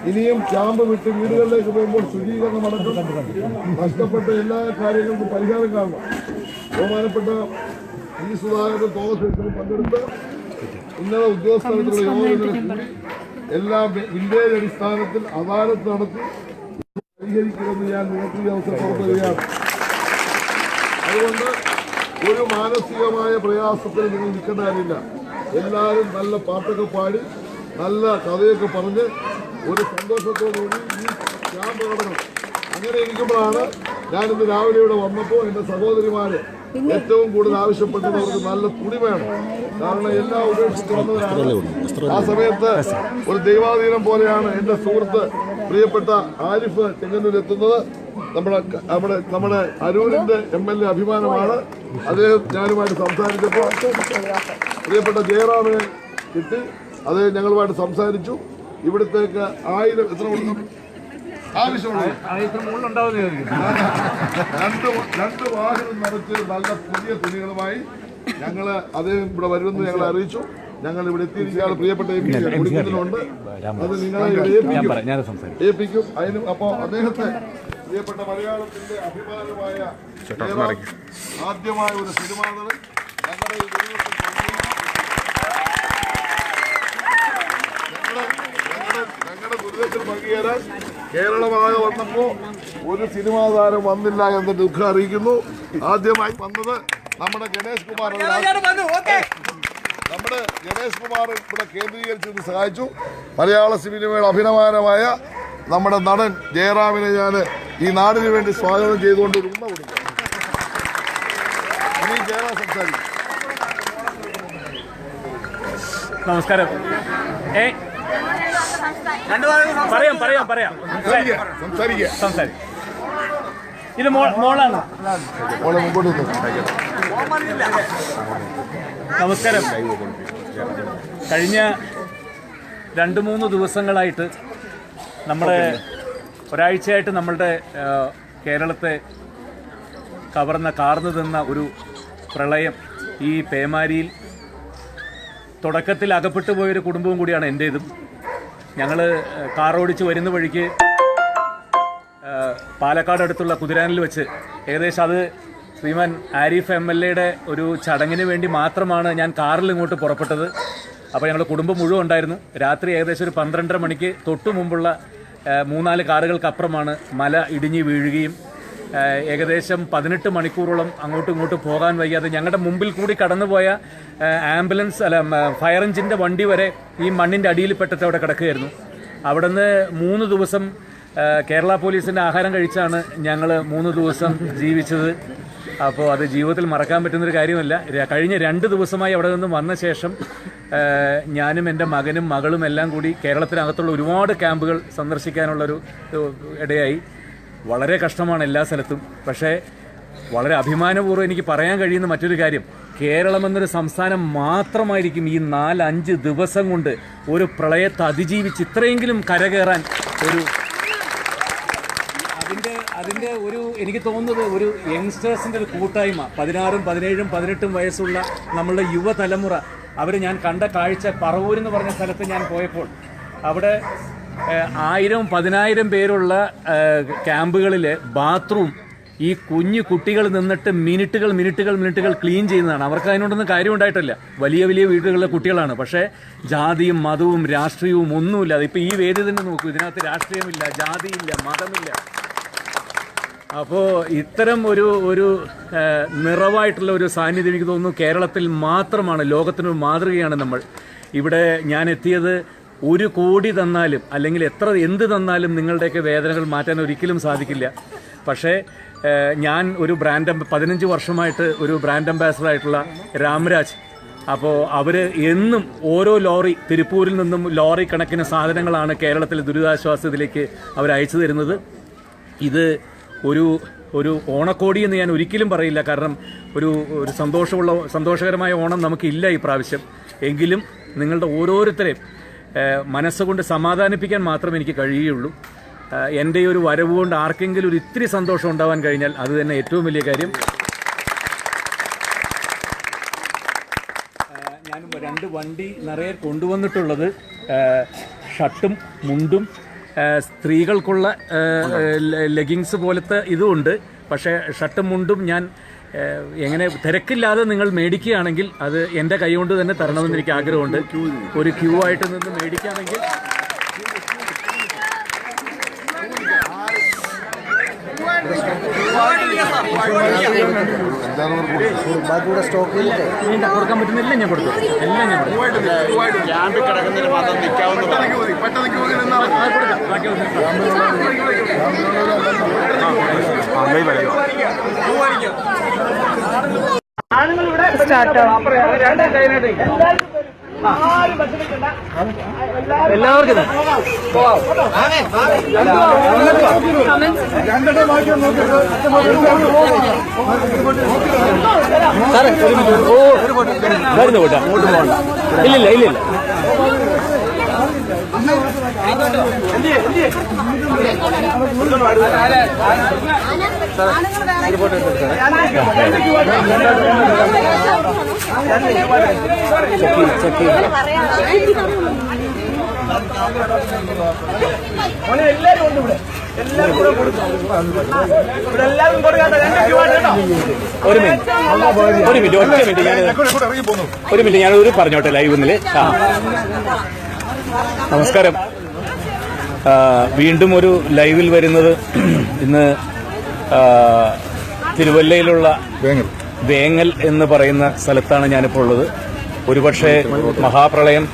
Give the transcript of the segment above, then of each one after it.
ഇനിയും ക്യാമ്പ് വിട്ട് വീടുകളിലേക്ക് പോകുമ്പോൾ ശുചീകരണം അടക്കം നഷ്ടപ്പെട്ട എല്ലാ കാര്യങ്ങൾക്കും പരിഹാരം കാണണം. ബഹുമാനപ്പെട്ട ഈ സുധാകരൻ തോമസ് പങ്കെടുത്ത് ഉന്നത ഉദ്യോഗസ്ഥരുടെ യോഗങ്ങളിൽ കൂടി എല്ലാ വില്ലേജ് അടിസ്ഥാനത്തിൽ അദാലത്ത് നടത്തി പരിഹരിക്കുമെന്ന് ഞാൻ നിങ്ങൾക്ക് ഈ അവസരം പുറത്തുവരികയാണ്. അതുകൊണ്ട് ഒരു മാനസികമായ പ്രയാസത്തിൽ നിങ്ങൾ നിൽക്കേണ്ട കാര്യമില്ല. എല്ലാവരും നല്ല പാട്ടൊക്കെ പാടി നല്ല കഥയൊക്കെ പറഞ്ഞ് ഒരു സന്തോഷത്തോടുകൂടി ഈ ക്യാമ്പ് നടക്കണം. അങ്ങനെ ഇരിക്കുമ്പോഴാണ് ഞാനിന്ന് രാവിലെ ഇവിടെ വന്നപ്പോൾ എൻ്റെ സഹോദരിമാര് ഏറ്റവും കൂടുതൽ ആവശ്യപ്പെട്ടത് അവർക്ക് നല്ല തുണി വേണം. കാരണം എല്ലാം ഉപേക്ഷിച്ച് വന്നവരാണ്. ആ സമയത്ത് ഒരു ദൈവാധീനം പോലെയാണ് എൻ്റെ സുഹൃത്ത് പ്രിയപ്പെട്ട ആരിഫ് ചെങ്ങന്നൂർ എത്തുന്നത്. നമ്മുടെ അരൂരിന്റെ MLA അഭിമാനമാണ്. അദ്ദേഹം ഞാനുമായിട്ട് സംസാരിച്ചപ്പോൾ പ്രിയപ്പെട്ട ജയറാമിനെ കിട്ടി. അദ്ദേഹം ഞങ്ങളുമായിട്ട് സംസാരിച്ചു. ഇവിടത്തേക്ക് 1000 എത്ര കൊടുക്കും ആവശ്യമുള്ള രണ്ട് വാഹനം നിറച്ച് നല്ല പുതിയ തുണികളുമായി ഞങ്ങള് അദ്ദേഹം ഇവിടെ വരുമെന്ന് ഞങ്ങളെ അറിയിച്ചു. ഞങ്ങൾ ഇവിടെ എത്തിയിരിക്കുകയാണ്. പ്രിയപ്പെട്ട കുടുംബത്തിലുണ്ട്. അത് നിങ്ങളെ ഏൽപ്പിക്കും. അതിനും അപ്പോൾ അദ്ദേഹത്തെ പ്രിയപ്പെട്ട മലയാളത്തിന്റെ അഭിമാനമായ ആദ്യമായ ഒരു സിനിമാ നടൻ ഞങ്ങളുടെ ദുരിതത്തിൽ പങ്കുചേരാൻ കേരളമാകെ വന്നപ്പോൾ ഒരു സിനിമാ താരം വന്നില്ല എന്ന് ദുഃഖം അറിയിക്കുന്നു. ആദ്യമായി വന്നത് നമ്മുടെ ഗണേഷ് കുമാർ ഇവിടെ കേന്ദ്രീകരിച്ച് സഹായിച്ചു. മലയാള സിനിമയുടെ അഭിമാനമായ നമ്മുടെ നടൻ ജയറാമിനെ ഞാൻ ഈ നാടിന് വേണ്ടി സ്വാഗതം ചെയ്തുകൊണ്ട് ഒരു ഉമ്മ കൊടുക്കും. ഇനി ജയറാം സംസാരിക്കും. നമസ്കാരം. പറയാം സംസാരിക്കാം. ഇത് മോളാണ്. നമസ്കാരം. കഴിഞ്ഞ 2-3 ദിവസങ്ങളായിട്ട് ഒരാഴ്ചയായിട്ട് നമ്മളുടെ കേരളത്തെ കാർന്നു തിന്ന ഒരു പ്രളയം, ഈ പേമാരിയിൽ തുടക്കത്തിൽ അകപ്പെട്ടു പോയൊരു കുടുംബവും കൂടിയാണ് എൻ്റേതും. ഞങ്ങൾ കാറോടിച്ച് വരുന്ന വഴിക്ക് പാലക്കാട് അടുത്തുള്ള കുതിരാനിൽ വെച്ച് ഏകദേശം അത് ശ്രീമാൻ ആരിഫ് MLAയുടെ ഒരു ചടങ്ങിന് വേണ്ടി മാത്രമാണ് ഞാൻ കാറിൽ ഇങ്ങോട്ട് പുറപ്പെട്ടത്. അപ്പോൾ ഞങ്ങളുടെ കുടുംബം മുഴുവൻ ഉണ്ടായിരുന്നു. രാത്രി ഏകദേശം ഒരു 12:30 മണിക്ക് തൊട്ടു മുമ്പുള്ള 3-4 കാറുകൾക്കപ്പുറമാണ് മല ഇടിഞ്ഞ് വീഴുകയും ഏകദേശം 18 മണിക്കൂറോളം അങ്ങോട്ടും ഇങ്ങോട്ടും പോകാൻ വയ്യാതെ ഞങ്ങളുടെ മുമ്പിൽ കൂടി കടന്നുപോയ ഫയർ എഞ്ചിൻ്റെ വണ്ടി വരെ ഈ മണ്ണിൻ്റെ അടിയിൽപ്പെട്ടിട്ട് അവിടെ കിടക്കുകയായിരുന്നു. അവിടെ നിന്ന് 3 ദിവസം കേരള പോലീസിൻ്റെ ആഹാരം കഴിച്ചാണ് ഞങ്ങൾ 3 ദിവസം ജീവിച്ചത്. അപ്പോൾ അത് ജീവിതത്തിൽ മറക്കാൻ പറ്റുന്നൊരു കാര്യമല്ല. കഴിഞ്ഞ 2 ദിവസമായി അവിടെ നിന്ന് വന്ന ശേഷം ഞാനും എൻ്റെ മകനും മകളും എല്ലാം കൂടി കേരളത്തിനകത്തുള്ള ഒരുപാട് ക്യാമ്പുകൾ സന്ദർശിക്കാനുള്ളൊരു ഇടയായി. വളരെ കഷ്ടമാണ് എല്ലാ സ്ഥലത്തും. പക്ഷേ വളരെ അഭിമാനപൂർവ്വം എനിക്ക് പറയാൻ കഴിയുന്ന മറ്റൊരു കാര്യം, കേരളം എന്നൊരു സംസ്ഥാനം മാത്രമായിരിക്കും ഈ 4-5 ദിവസം കൊണ്ട് ഒരു പ്രളയത്തെ അതിജീവിച്ച് ഇത്രയെങ്കിലും കരകയറാൻ അതിൻ്റെ ഒരു എനിക്ക് തോന്നുന്നത് ഒരു യങ്സ്റ്റേഴ്സിൻ്റെ ഒരു കൂട്ടായ്മ, 16, 17, 18 വയസ്സുള്ള നമ്മളുടെ യുവതലമുറ. ഞാൻ കണ്ട കാഴ്ച പറവൂരെന്ന് പറഞ്ഞ സ്ഥലത്ത് ഞാൻ പോയപ്പോൾ അവിടെ 1000-10,000 പേരുള്ള ക്യാമ്പുകളിൽ ബാത്റൂം ഈ കുഞ്ഞു കുട്ടികൾ നിന്നിട്ട് മിനിറ്റുകൾ ക്ലീൻ ചെയ്യുന്നതാണ്. അവർക്ക് അതിനോടൊന്നും കാര്യം ഉണ്ടായിട്ടില്ല. വലിയ വീടുകളിലെ കുട്ടികളാണ്. പക്ഷേ ജാതിയും മതവും രാഷ്ട്രീയവും ഒന്നുമില്ല. അതിപ്പോൾ ഈ വേദി തന്നെ നോക്കൂ, ഇതിനകത്ത് രാഷ്ട്രീയമില്ല, ജാതിയില്ല, മതമില്ല. അപ്പോൾ ഇത്തരം ഒരു നിറവായിട്ടുള്ള ഒരു സാന്നിധ്യം എനിക്ക് തോന്നുന്നു കേരളത്തിൽ മാത്രമാണ്. ലോകത്തിനൊരു മാതൃകയാണ് നമ്മൾ. ഇവിടെ ഞാൻ എത്തിയത് 1 കോടി തന്നാലും അല്ലെങ്കിൽ എന്ത് തന്നാലും നിങ്ങളുടെയൊക്കെ വേദനകൾ മാറ്റാൻ ഒരിക്കലും സാധിക്കില്ല. പക്ഷേ ഞാൻ ഒരു 15 വർഷമായിട്ട് ഒരു ബ്രാൻഡ് അംബാസഡറായിട്ടുള്ള രാംരാജ്, അപ്പോൾ അവർ എന്നും ഓരോ തിരുപ്പൂരിൽ നിന്നും ലോറി കണക്കിന് സാധനങ്ങളാണ് കേരളത്തിലെ ദുരിതാശ്വാസത്തിലേക്ക് അവർ അയച്ചു തരുന്നത്. ഇത് ഒരു ഓണക്കോടി എന്ന് ഞാൻ ഒരിക്കലും പറയില്ല. കാരണം ഒരു സന്തോഷകരമായ ഓണം നമുക്കില്ല ഈ പ്രാവശ്യം. എങ്കിലും നിങ്ങളുടെ ഓരോരുത്തരെയും മനസ്സുകൊണ്ട് സമാധാനിപ്പിക്കാൻ മാത്രമേ എനിക്ക് കഴിയുകയുള്ളൂ. എൻ്റെ ഒരു വരവ് കൊണ്ട് ആർക്കെങ്കിലും ഒരു ഇത്തിരി സന്തോഷം ഉണ്ടാവാൻ കഴിഞ്ഞാൽ അത് തന്നെ ഏറ്റവും വലിയ കാര്യം. ഞാൻ 2 വണ്ടി നിറയെ കൊണ്ടുവന്നിട്ടുള്ളത് ഷർട്ടും മുണ്ടും സ്ത്രീകൾക്കുള്ള ലെഗിങ്സ് പോലത്തെ ഇതുമുണ്ട്. പക്ഷേ ഷർട്ടും മുണ്ടും ഞാൻ എങ്ങനെ തിരക്കില്ലാതെ നിങ്ങൾ മേടിക്കുകയാണെങ്കിൽ അത് എൻ്റെ കൈ കൊണ്ട് തന്നെ തരണമെന്ന് എനിക്ക് ആഗ്രഹമുണ്ട്. ഒരു ക്യൂ ആയിട്ട് നിന്ന് മേടിക്കുകയാണെങ്കിൽ കൊടുക്കാൻ പറ്റുന്നില്ല, ഞാൻ കൊടുത്തു. എല്ലാം ഞാൻ ക്യാമ്പിൽ കിടക്കുന്നതിന് മാത്രം നിൽക്കാവുന്ന എല്ലാവർക്കും ഇല്ലില്ല ഇല്ലില്ല എല്ലാരും ഉണ്ട് ഇവിടെ. എല്ലാരും കൂടെ കൊടുക്കും. ഇവിടെ എല്ലാവരും കൊടുക്കാത്ത ഒരു മിനിറ്റ് ഞാനൊരു പറഞ്ഞോട്ടെ ലൈവിൽ. നമസ്കാരം. വീണ്ടും ഒരു ലൈവിൽ വരുന്നത് ഇന്ന് തിരുവല്ലയിലുള്ള വേങ്ങൽ എന്ന് പറയുന്ന സ്ഥലത്താണ് ഞാനിപ്പോൾ ഉള്ളത്. ഒരുപക്ഷെ മഹാപ്രളയം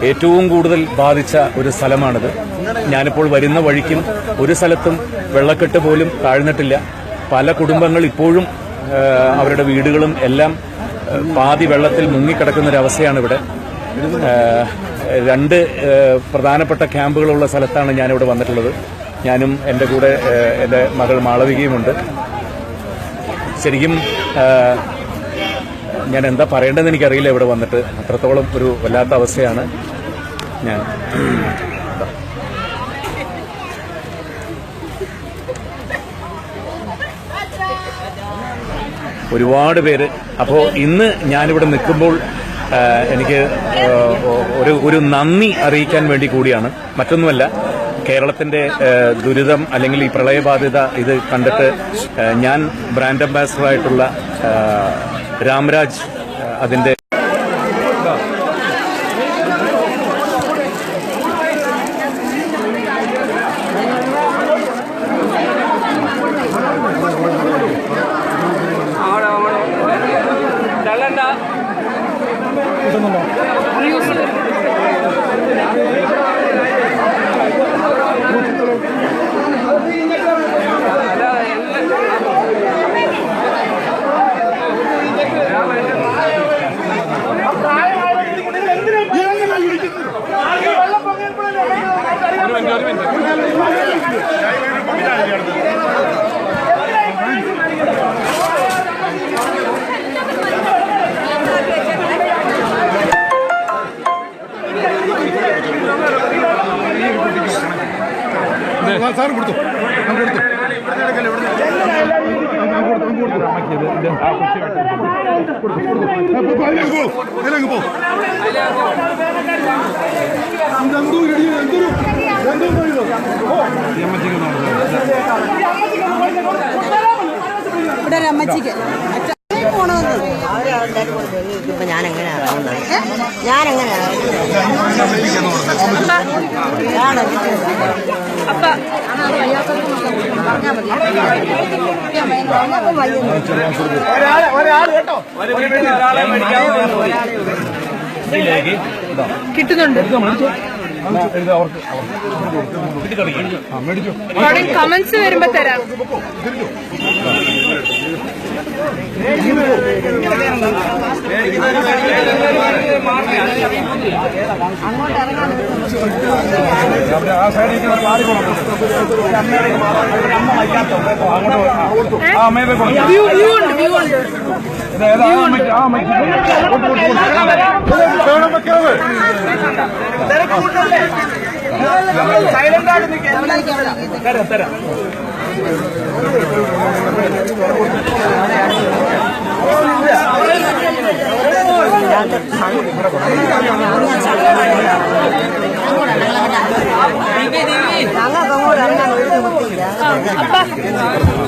ഏറ്റവും കൂടുതൽ ബാധിച്ച ഒരു സ്ഥലമാണിത്. ഞാനിപ്പോൾ വരുന്ന വഴിക്കും ഒരു സ്ഥലത്തും വെള്ളക്കെട്ട് പോലും താഴ്ന്നിട്ടില്ല. പല കുടുംബങ്ങൾ ഇപ്പോഴും അവരുടെ വീടുകളും എല്ലാം പാതി വെള്ളത്തിൽ മുങ്ങിക്കിടക്കുന്നൊരവസ്ഥയാണ് ഇവിടെ. രണ്ട് പ്രധാനപ്പെട്ട ക്യാമ്പുകളുള്ള സ്ഥലത്താണ് ഞാനിവിടെ വന്നിട്ടുള്ളത്. ഞാനും എൻ്റെ കൂടെ എൻ്റെ മകൾ മാളവികയുമുണ്ട്. ശരിക്കും ഞാൻ എന്താ പറയേണ്ടതെന്ന് എനിക്കറിയില്ല. ഇവിടെ വന്നിട്ട് അത്രത്തോളം ഒരു വല്ലാത്ത അവസ്ഥയാണ്. ഞാൻ ഒരുപാട് പേര്. അപ്പോൾ ഇന്ന് ഞാനിവിടെ നിൽക്കുമ്പോൾ എനിക്ക് ഒരു നന്ദി അറിയിക്കാൻ വേണ്ടി കൂടിയാണ്. മറ്റൊന്നുമല്ല, കേരളത്തിന്റെ ദുരിതം അല്ലെങ്കിൽ ഈ പ്രളയബാധിത ഇത് കണ്ടിട്ട് ഞാൻ ബ്രാൻഡ് അംബാസഡറായിട്ടുള്ള രാംരാജ് അതിന്റെ സാറ് കൊടുത്തു ഇവിടെ അമ്മച്ചിക്ക് ഇപ്പൊ ഞാനെങ്ങനെയാ ഞാനെങ്ങനെയാ കിട്ടുന്നുണ്ട്. കമന്റ്സ് വരുമ്പോ തരാം. സൈലന്റ് ആയിട്ട് തരാം. ഞങ്ങൾക്ക് അങ്ങോട്ട് ഇറങ്ങാൻ ഒരു നിവൃത്തിയില്ല.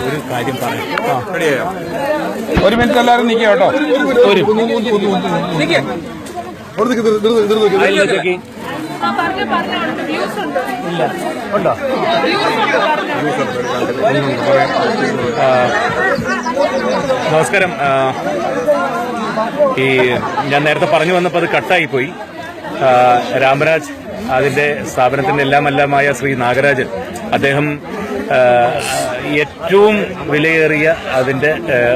ഒരു കാര്യം പറയാം. ഒരു മിനിറ്റ് എല്ലാവരും നിൽക്കുക കേട്ടോ. നമസ്കാരം. ഈ ഞാൻ നേരത്തെ പറഞ്ഞു വന്നപ്പോൾ അത് കട്ടായിപ്പോയി. രാമരാജ്, അതിന്റെ സ്ഥാപനത്തിന്റെ എല്ലാമായ ശ്രീ നാഗരാജൻ, അദ്ദേഹം ഏറ്റവും വിലയേറിയ അതിന്റെ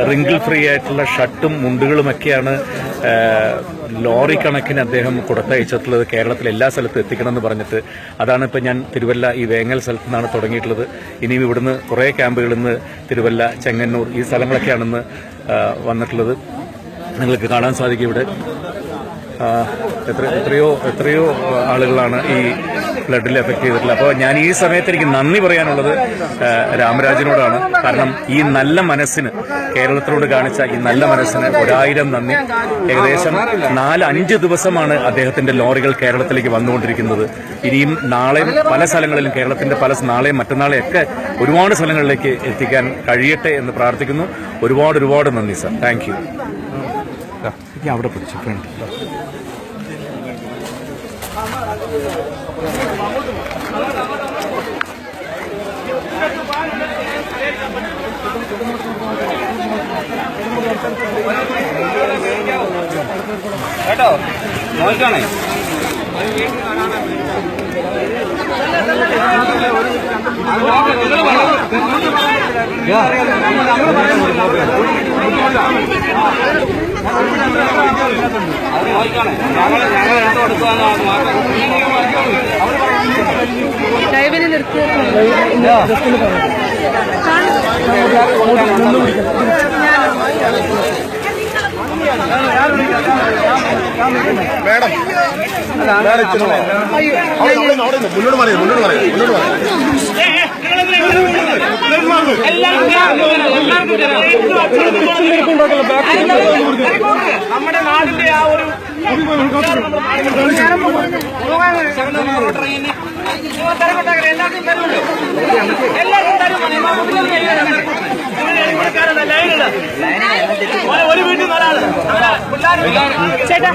റിങ്കിൾ ഫ്രീ ആയിട്ടുള്ള ഷർട്ടും മുണ്ടുകളുമൊക്കെയാണ് ലോറി കണക്കിന് അദ്ദേഹം കൊടുത്തയച്ചിട്ടുള്ളത്. കേരളത്തിലെ എല്ലാ സ്ഥലത്തും എത്തിക്കണമെന്ന് പറഞ്ഞിട്ട്. അതാണ് ഇപ്പം ഞാൻ തിരുവല്ല ഈ വേങ്ങൽ സ്ഥലത്തു നിന്നാണ് തുടങ്ങിയിട്ടുള്ളത്. ഇനിയും ഇവിടുന്ന് കുറേ ക്യാമ്പുകളിൽ നിന്ന് തിരുവല്ല, ചെങ്ങന്നൂർ ഈ സ്ഥലങ്ങളൊക്കെയാണെന്ന് വന്നിട്ടുള്ളത്. നിങ്ങൾക്ക് കാണാൻ സാധിക്കും ഇവിടെ എത്രയോ ആളുകളാണ് ഈ ഫ്ലഡിൽ എഫക്ട് ചെയ്തിട്ടുള്ളത്. അപ്പോൾ ഞാൻ ഈ സമയത്ത് എനിക്ക് നന്ദി പറയാനുള്ളത് രാമരാജനോടാണ്. കാരണം ഈ നല്ല മനസ്സിന്, കേരളത്തിനോട് കാണിച്ച ഈ നല്ല മനസ്സിന് 1000 നന്ദി. ഏകദേശം 4-5 ദിവസമാണ് അദ്ദേഹത്തിന്റെ ലോറികൾ കേരളത്തിലേക്ക് വന്നുകൊണ്ടിരിക്കുന്നത്. ഇനിയും നാളെയും പല സ്ഥലങ്ങളിലും, കേരളത്തിന്റെ നാളെയും മറ്റന്നാളെയും ഒക്കെ ഒരുപാട് സ്ഥലങ്ങളിലേക്ക് എത്തിക്കാൻ കഴിയട്ടെ എന്ന് പ്രാർത്ഥിക്കുന്നു. ഒരുപാട് നന്ദി സർ. Thank you. അവിടെ പിടിച്ചു ഫ്രണ്ട്. കേട്ടോ, നോക്കണേ. ലൈവിന് നിർത്തി മേഡം മുന്നോട്ട് പറയാം. നമ്മുടെ നാടിന്റെ ആ ഒരു ഒരു വീട്ടിൽ ഒരാള് ചേട്ടാ